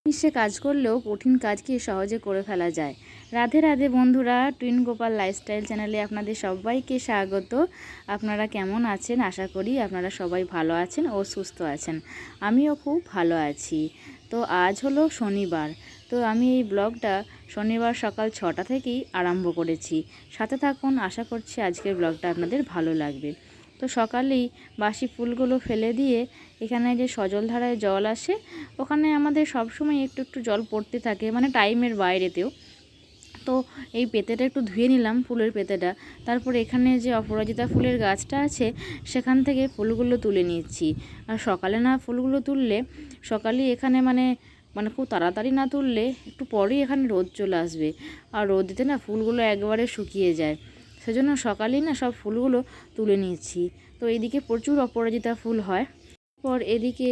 মিশে কাজ করলেও কঠিন কাজকে সহজে করে ফেলা যায়। রাধে রাধে বন্ধুরা, টুইন গোপাল লাইফস্টাইল চ্যানেলে আপনাদের সবাইকে স্বাগত। আপনারা কেমন আছেন? আশা করি আপনারা সবাই ভালো আছেন ও সুস্থ আছেন। আমিও খুব ভালো আছি। তো আজ হলো শনিবার। তো আমি এই ব্লগটা শনিবার সকাল 6টা থেকেই আরম্ভ করেছি। সাথে থাকুন, আশা করছি আজকের ব্লগটা আপনাদের ভালো লাগবে। তো সকালেই বাসি ফুলগুলো ফেলে দিয়ে এখানে যে সজলধারায় জল আসে, ওখানে আমাদের সবসময় একটু একটু জল পড়তে থাকে, মানে টাইমের বাইরেতেও। তো এই পেতেটা একটু ধুয়ে নিলাম, ফুলের পেতেটা। তারপর এখানে যে অপরাজিতা ফুলের গাছটা আছে সেখান থেকে ফুলগুলো তুলে নিচ্ছি। আর সকালে না ফুলগুলো তুললে, সকালেই এখানে মানে মানে খুব তাড়াতাড়ি না তুললে একটু পরেই এখানে রোদ চলে আসবে, আর রোদ দিতে না ফুলগুলো একবারে শুকিয়ে যায়। সেজন্য সকালেই না সব ফুলগুলো তুলে নিচ্ছি। তো এইদিকে প্রচুর অপরাজিতা ফুল হয়। পর এদিকে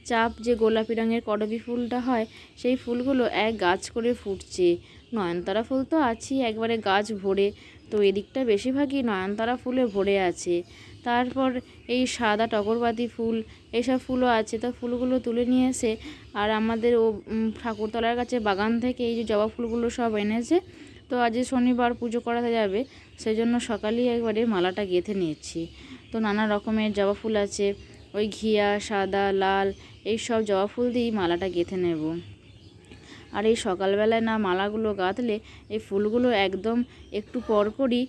চাপ যে গোলাপি রঙের করবী ফুলটা হয়, সেই ফুলগুলো এক গাছ করে ফুটছে। নয়নতারা ফুল তো আছেই একবারে গাছ ভরে, তো এদিকটা বেশিরভাগই নয়নতারা ফুলে ভরে আছে। তারপর এই সাদা টগরপাতি ফুল, এইসব ফুলও আছে। তো ফুলগুলো তুলে নিয়ে এসে আর আমাদের ঠাকুরতলার কাছে বাগান থেকে এই যে জবা ফুলগুলো সব এনেছে। তো আজ শনিবার পুজো করাতে যাবে, সেজন্য সকালেই একবারে মালাটা গেঁথে নিচ্ছি। তো নানা রকমের জবা ফুল আছে, ওই ঘিয়া, সাদা, লাল, এই সব জবা ফুল দিয়েই মালাটা গেঁথে নেব। আর এই সকালবেলায় না মালাগুলো গাঁথলে এই ফুলগুলো একদম একটু পরপরই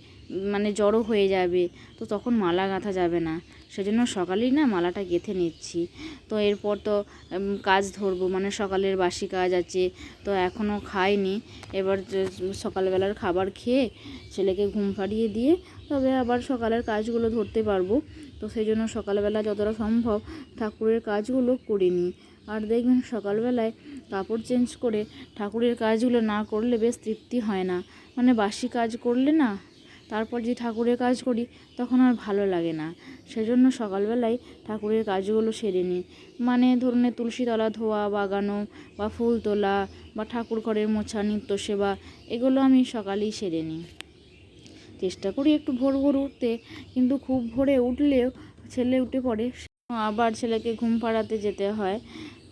মানে জড়ো হয়ে যাবে, তো তখন মালা গাঁথা যাবে না। সেজন্য সকালেই না মালাটা গেঁথে নিচ্ছি। তো এরপর তো কাজ ধরবো, মানে সকালের বাসি কাজ আছে। তো এখনও খাইনি, এবার সকালবেলার খাবার খেয়ে ছেলেকে ঘুম পাড়িয়ে দিয়ে তবে আবার সকালের কাজগুলো ধরতে পারবো। তো সেই জন্য সকালবেলা যতটা সম্ভব ঠাকুরের কাজগুলো করে নিই। আর দেখবেন সকালবেলায় কাপড় চেঞ্জ করে ঠাকুরের কাজগুলো না করলে বেশ তৃপ্তি হয় না, মানে বাসি কাজ করলে না তারপর যে ঠাকুরের কাজ করি তখন আর ভালো লাগে না। সেজন্য সকালবেলায় ঠাকুরের কাজগুলো সেরে নিই। মানে ধরুন তুলসী তলা ধোয়া, বাগানো বা ফুল তোলা বা ঠাকুর ঘরের মোছা, নিত্য সেবা, এগুলো আমি সকালেই সেরে নিই। চেষ্টা করি একটু ভোর ভোর উঠতে, কিন্তু খুব ভোরে উঠলেও ছেলে উঠে পড়ে, আবার ছেলেকে ঘুম পাড়াতে যেতে হয়।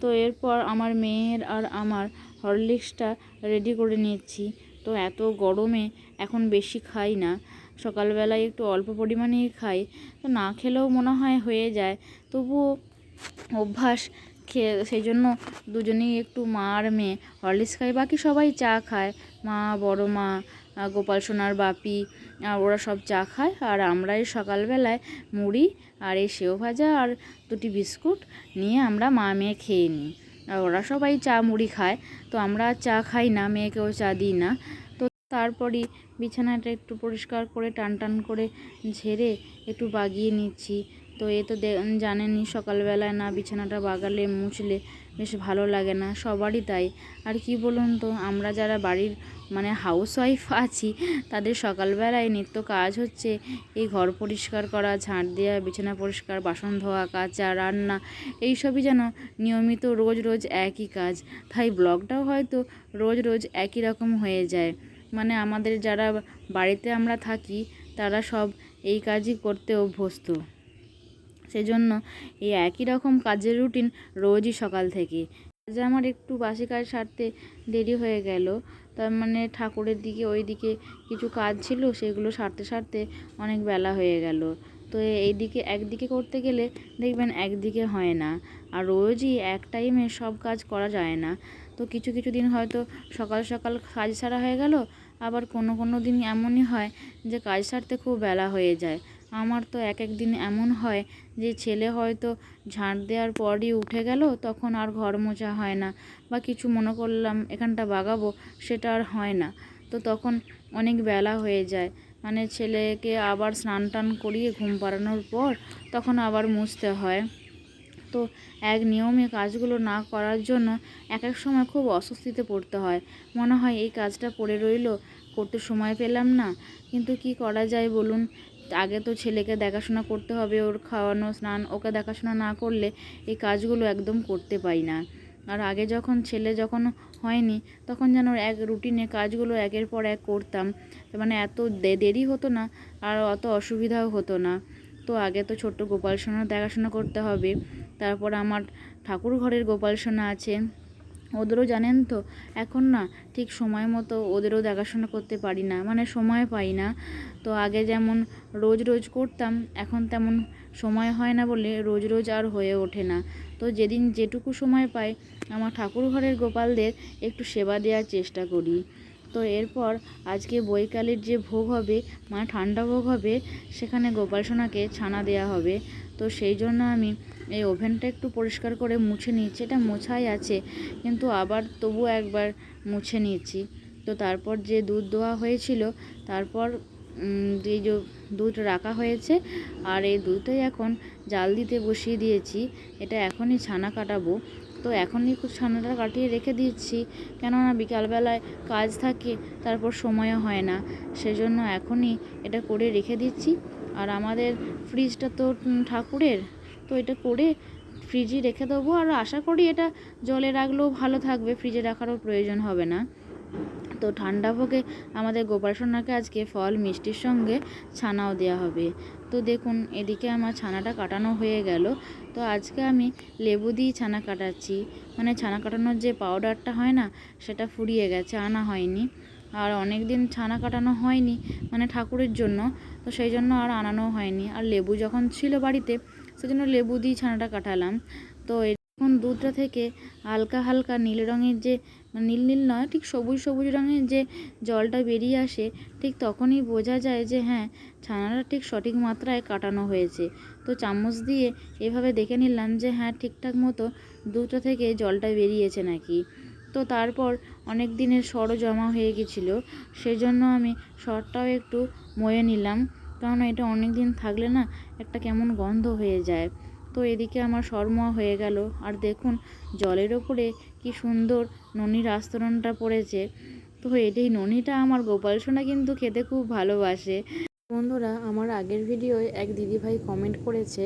তো এরপর আমার মেয়ের আর আমার হরলিক্সটা রেডি করে নিচ্ছি। তো এত গরমে এখন বেশি খাই না, সকালবেলায় একটু অল্প পরিমাণেই খাই। তো না খেলেও মনে হয় হয়ে যায়, তবুও অভ্যাস খেয়ে, সেই জন্য দুজনেই একটু মা আর মেয়ে হরলিক্স খায়, বাকি সবাই চা খায়। মা, বড় মা, গোপাল সোনার বাপি, ওরা সব চা খায়। আর আমরা এই সকালবেলায় মুড়ি আর এই সেও ভাজা আর দুটি বিস্কুট নিয়ে আমরা মা মেয়ে খেয়ে নিই। আর ওরা সবাই চা মুড়ি খায়, তো আমরা চা খাই না, মেয়েকেও চা দিই না। তো তারপরই বিছানাটা একটু পরিষ্কার করে টান টান করে ঝেড়ে একটু বাগিয়ে নিচ্ছি। তো এ তো জানেনই সকালবেলায় না বিছানাটা বাগালে মুছলে বেশ ভালো লাগে না, সবারই তাই। আর কি বলুন তো, আমরা যারা বাড়ির মানে হাউসওয়াইফ আছি, তাদের সকালবেলায় নিত্য কাজ হচ্ছে এই ঘর পরিষ্কার করা, ঝাঁট দেওয়া, বিছানা পরিষ্কার, বাসন ধোয়া, কাচা, রান্না, এইসবই যেন নিয়মিত রোজ রোজ একই কাজ। তাই ব্লগটাও হয়তো রোজ রোজ একই রকম হয়ে যায়। মানে আমাদের যারা বাড়িতে আমরা থাকি তারা সব এই কাজই করতে অভ্যস্ত। সেজন্য এই একই রকম কাজের রুটিন রোজই সকাল থেকে। আজ আমার একটু বাসি কাজ সারতে দেরি হয়ে গেল, তার মানে ঠাকুরের দিকে ওই দিকে কিছু কাজ ছিল, সেগুলো সারতে সারতে অনেক বেলা হয়ে গেল। তো এই দিকে একদিকে করতে গেলে দেখবেন একদিকে হয় না, আর রোজই এক টাইমে সব কাজ করা যায় না। তো কিছু কিছু দিন হয়তো সকাল সকাল কাজ সারা হয়ে গেল, আবার কোনো কোনো দিন এমনই হয় যে কাজ সারতে খুব বেলা হয়ে যায়। আমার তো এক এক দিন এমন হয় যে ছেলে হয়তো ঝাঁট দেওয়ার পরই উঠে গেল, তখন আর ঘর মোছা হয় না, বা কিছু মনে করলাম এখানটা বাগাবো, সেটা আর হয় না। তো তখন অনেক বেলা হয়ে যায়, মানে ছেলেকে আবার স্নান টান করিয়ে ঘুম পাড়ানোর পর তখন আবার মুছতে হয়। তো এক নিয়মে কাজগুলো না করার জন্য এক এক সময় খুব অস্বস্তিতে পড়তে হয়, মনে হয় এই কাজটা পড়ে রইলো, করতে সময় পেলাম না। কিন্তু কি করা যায় বলুন, আগে তো ছেলেকে দেখাশোনা করতে হবে, ওর খাওয়ানো, স্নান, ওকে দেখাশোনা না করলে এই কাজগুলো একদম করতে পারি না। আর আগে যখন হয়নি তখন যেন এক রুটিনে কাজগুলো একের পর এক করতাম, মানে এত দেরি হতো না, আর অত অসুবিধাও হতো না। তো আগে তো ছোট্ট গোপাল সোনার দেখাশোনা করতে হবে, তারপর আমার ঠাকুর ঘরের গোপাল সোনা আছে, ওদেরও জানেন তো এখন না ঠিক সময় মতো ওদেরও দেখাশোনা করতে পারি না, মানে সময় পাই না। তো আগে যেমন রোজ রোজ করতাম, এখন তেমন সময় হয় না বলে রোজ রোজ আর হয়ে ওঠে না। তো যেদিন যেটুকু সময় পাই আমার ঠাকুর ঘরের গোপালদের একটু সেবা দেওয়ার চেষ্টা করি। তো এরপর আজকে বৈকালের যে ভোগ হবে, মানে ঠান্ডা ভোগ হবে, সেখানে গোপাল সোনাকে ছানা দেওয়া হবে। তো সেই জন্য আমি এই ওভেনটা একটু পরিষ্কার করে মুছে নিচ্ছি। এটা মোছাই আছে, কিন্তু আবার তবু একবার মুছে নিচ্ছি। তো তারপর যে দুধ দোয়া হয়েছিল, তারপর এই যে দুধ রাখা হয়েছে, আর এই দুধটাই এখন জাল দিতে বসিয়ে দিয়েছি। এটা এখনই ছানা কাটাবো। তো এখনই ছানাটা কাটিয়ে রেখে দিচ্ছি, কেননা বিকালবেলায় কাজ থাকে, তারপর সময়ও হয় না, সেজন্য এখনই এটা করে রেখে দিচ্ছি। আর আমাদের ফ্রিজটা তো ঠাকুরের, তো এটা করে ফ্রিজে রেখে দেবো। আর আশা করি এটা জলে রাখলেও ভালো থাকবে, ফ্রিজে রাখারও প্রয়োজন হবে না। তো ঠান্ডা ভোগে আমাদের গোপাল সোনাকে আজকে ফল মিষ্টির সঙ্গে ছানাও দেওয়া হবে। তো দেখুন এদিকে আমার ছানাটা কাটানো হয়ে গেল। তো আজকে আমি লেবু দিয়ে ছানা কাটাচ্ছি, মানে ছানা কাটানোর যে পাউডারটা হয় না, সেটা ফুরিয়ে গেছে, আনা হয়নি। আর অনেক দিন ছানা কাটানো হয়নি, মানে ঠাকুরের জন্য, তো সেই জন্য আর আনানো হয়নি। আর লেবু যখন ছিল বাড়িতে, সেজন্য লেবু দিয়ে ছানাটা কাটালাম। তো এখন দুধটা থেকে হালকা হালকা নীল রঙের যে, নীল নীল নয়, ঠিক সবুজ সবুজ রঙের যে জলটা বেরিয়ে আসে, ঠিক তখনই বোঝা যায় যে হ্যাঁ, ছানাটা ঠিক সঠিক মাত্রায় কাটানো হয়েছে। তো চামচ দিয়ে এভাবে দেখে নিলাম যে হ্যাঁ, ঠিকঠাক মতো দুধটা থেকে জলটা বেরিয়েছে নাকি। তো তারপর অনেক দিনের সরও জমা হয়ে গেছিলো, সেজন্য আমি সরটাও একটু ময়ে নিলাম, কারণ এটা অনেক দিন থাকলে না একটা কেমন গন্ধ হয়ে যায়। তো এদিকে আমার সরমোয়া হয়ে গেল। আর দেখুন জলের ওপরে কি সুন্দর ননির আস্তরণটা পড়েছে। তো এই ননিটা আমার গোপাল সোনা কিন্তু খেতে খুব ভালোবাসে। বন্ধুরা, আমার আগের ভিডিওয় এক দিদিভাই কমেন্ট করেছে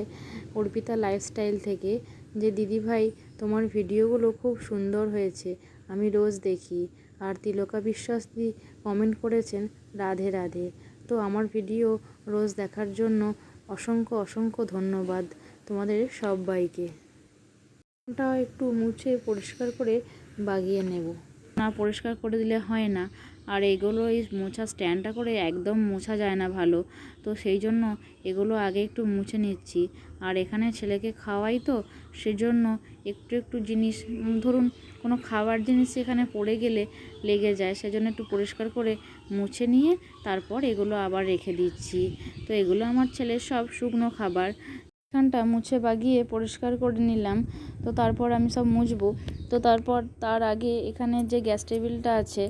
অর্পিতা লাইফস্টাইল থেকে, যে দিদিভাই তোমার ভিডিওগুলো খুব সুন্দর হয়েছে, আমি রোজ দেখি। আর তিলকা বিশ্বাস দি কমেন্ট করেছেন রাধে রাধে। তো আমার ভিডিও রোজ দেখার জন্য অসংখ্য অসংখ্য ধন্যবাদ তোমাদের সবাইকে। ওটাও একটু মুছে পরিষ্কার করে বাগিয়ে নেব, না পরিষ্কার করে দিলে হয় না। আর এগুলো এই মোছা স্ট্যান্ডটা করে একদম মোছা যায় না ভালো, তো সেই জন্য এগুলো আগে একটু মুছে নিচ্ছি। আর এখানে ছেলেকে খাওয়াই, তো সেজন্য একটু একটু জিনিস, ধরুন কোনো খাবার জিনিস এখানে পড়ে গেলে লেগে যায়, সেজন্য একটু পরিষ্কার করে মুছে নিয়ে তারপর এগুলো আবার রেখে দিচ্ছি। তো এগুলো আমার ছেলের সব শুকনো খাবার। এখানটা মুছে বাগিয়ে পরিষ্কার করে নিলাম। তো তারপর আমি সব মুছবো। তো তারপর তার আগে এখানে যে গ্যাস টেবিলটা আছে,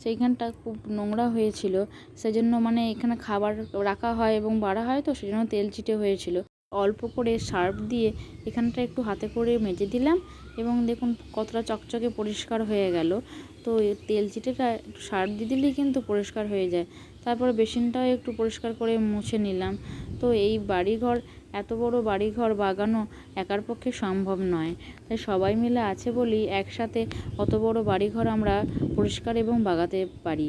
সেইখানটা খুব নোংরা হয়েছিল, সেজন্য মানে এখানে খাবার রাখা হয় এবং বাড়া হয়, তো সেজন্য তেল চিটে হয়েছিল। অল্প করে সার্ফ দিয়ে এখানটা একটু হাতে করে মেজে দিলাম, এবং দেখুন কতটা চকচকে পরিষ্কার হয়ে গেল। তো তেল চিটেটা একটু সার্ফ দিয়ে দিলেই কিন্তু পরিষ্কার হয়ে যায়। তারপর বেসিনটাও একটু পরিষ্কার করে মুছে নিলাম। তো এই বাড়িঘর, এত বড় বাড়িঘর বাগানো একার পক্ষে সম্ভব নয়, তাই সবাই মিলে আছে বলেই একসাথে অত বড় বাড়িঘর আমরা পরিষ্কার এবং বাগাতে পারি।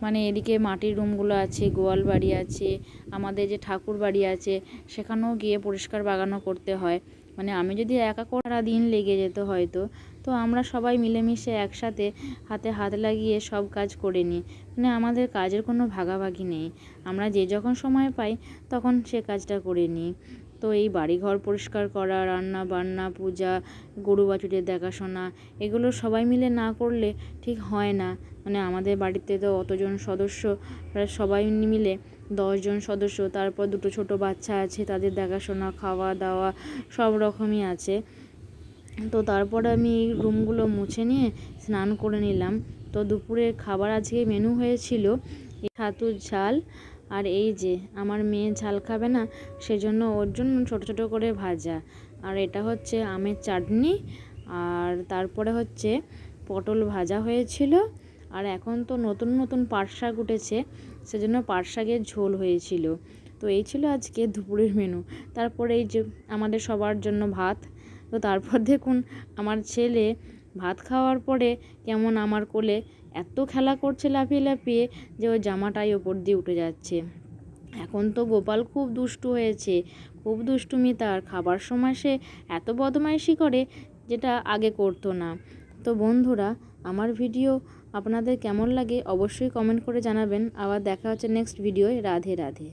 মানে এদিকে মাটির রুমগুলো আছে, গোয়াল বাড়ি আছে, আমাদের যে ঠাকুর বাড়ি আছে, সেখানেও গিয়ে পরিষ্কার বাগানো করতে হয়। মানে আমি যদি একা করা দিন লেগে যেত হয়তো। তো আমরা সবাই মিলেমিশে একসাথে হাতে হাত লাগিয়ে সব কাজ করে নিই, মানে আমাদের কাজের কোনো ভাগাভাগি নেই, আমরা যে যখন সময় পাই তখন সে কাজটা করে নিই। তো এই বাড়িঘর পরিষ্কার করা, রান্না বান্না, পূজা, গরু বাছুরের দেখাশোনা, এগুলো সবাই মিলে না করলে ঠিক হয় না। মানে আমাদের বাড়িতে তো অতজন সদস্য, প্রায় সবাই মিলে 10 জন সদস্য, তারপর দুটো ছোট বাচ্চা আছে, তাদের দেখাশোনা, খাওয়া দাওয়া সব রকমই আছে। তো তারপরে আমি এই রুমগুলো মুছে নিয়ে স্নান করে নিলাম। তো দুপুরের খাবার আজকে মেনু হয়েছিল ছাতুর ঝাল, আর এই যে আমার মেয়ে ঝাল খাবে না, সেজন্য ওর জন্য ছোট ছোট করে ভাজা, আর এটা হচ্ছে আমের চাটনি, আর তারপরে হচ্ছে পটল ভাজা হয়েছিল। আর এখন তো নতুন নতুন পাট শাক উঠেছে, সেজন্য পাট শাকের ঝোল হয়েছিল। তো এই ছিল আজকে দুপুরের মেনু। তারপরে এই যে আমাদের সবার জন্য ভাত। তো তারপর দেখুন আমার ছেলে ভাত খাওয়ার পরে কেমন আমার কোলে এত খেলা করছে লাফিয়ে লাফিয়ে, যে ওর জামাটাই ওপর দিয়ে উঠে যাচ্ছে। এখন তো গোপাল খুব দুষ্টু হয়েছে, খুব দুষ্টুমি তার। খাবার সময় সে এত বদমাইশি করে, যেটা আগে করতো না। তো তো বন্ধুরা, আমার ভিডিও আপনাদের কেমন লাগে অবশ্যই কমেন্ট করে জানাবেন। আবার দেখা হচ্ছে নেক্সট ভিডিওয়। রাধে রাধে।